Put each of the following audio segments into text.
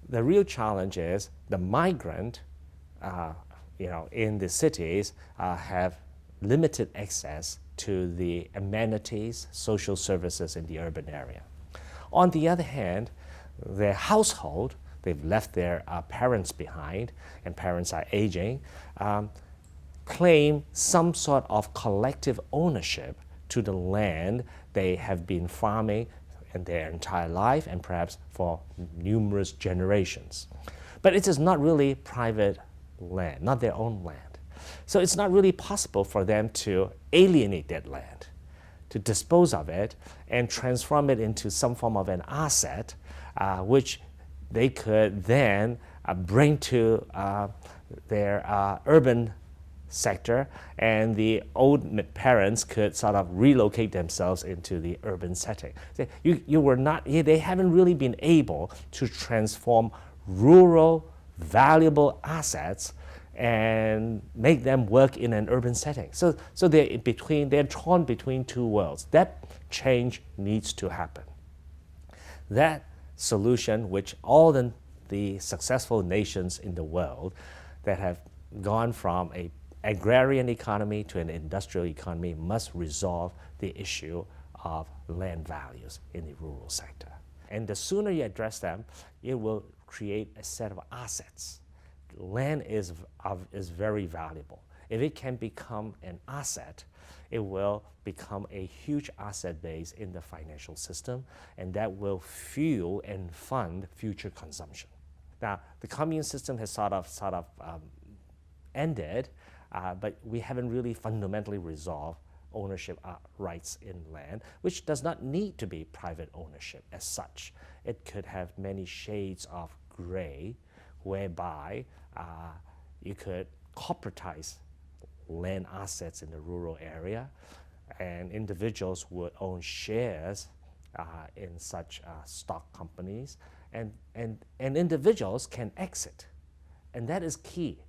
the real challenge is the migrant, in the cities have limited access to the amenities, social services in the urban area. On the other hand, their household, they've left their parents behind, and parents are aging, claim some sort of collective ownership to the land they have been farming in their entire life and perhaps for numerous generations. But it is not really private land, not their own land. So it's not really possible for them to alienate that land, to dispose of it and transform it into some form of an asset, which they could then bring to their urban sector, and the old parents could sort of relocate themselves into the urban setting. They haven't really been able to transform rural, valuable assets and make them work in an urban setting. So they're torn between two worlds. That change needs to happen. That solution, which all the successful nations in the world that have gone from an agrarian economy to an industrial economy, must resolve the issue of land values in the rural sector. And the sooner you address them, it will create a set of assets. Land is very valuable. If it can become an asset, it will become a huge asset base in the financial system, and that will fuel and fund future consumption. Now, the commune system has sort of ended, but we haven't really fundamentally resolved ownership rights in land, which does not need to be private ownership as such. It could have many shades of gray, whereby you could corporatize land assets in the rural area, and individuals would own shares in such stock companies, and individuals can exit, and that is key.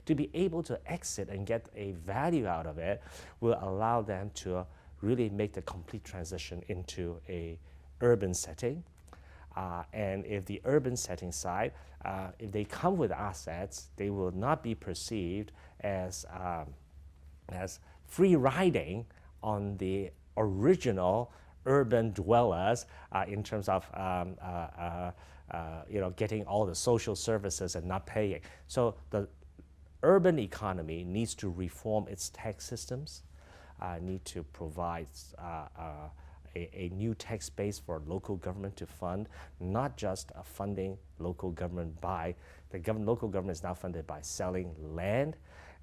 To be able to exit and get a value out of it will allow them to really make the complete transition into a urban setting. And if the urban setting side, if they come with assets, they will not be perceived as free riding on the original urban dwellers in terms of getting all the social services and not paying. So the urban economy needs to reform its tax systems, need to provide a new tax base for local government to fund, not just funding local government by, local government is now funded by selling land,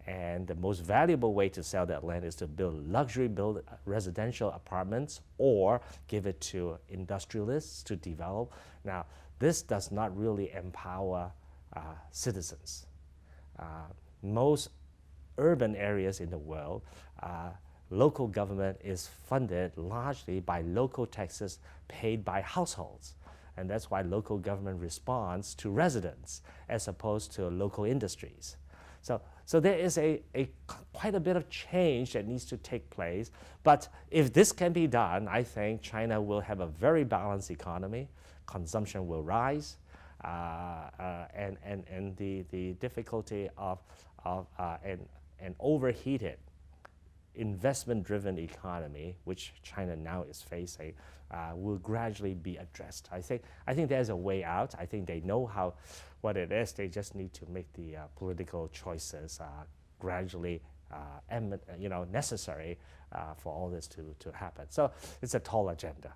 and the most valuable way to sell that land is to build residential apartments or give it to industrialists to develop. Now, this does not really empower citizens. Most urban areas in the world, local government is funded largely by local taxes paid by households. And that's why local government responds to residents as opposed to local industries. So there is quite a bit of change that needs to take place. But if this can be done, I think China will have a very balanced economy. Consumption will rise. And the difficulty of an overheated investment-driven economy, which China now is facing, will gradually be addressed. I think there's a way out. I think they know what it is. They just need to make the political choices gradually necessary for all this to happen. So it's a tall agenda.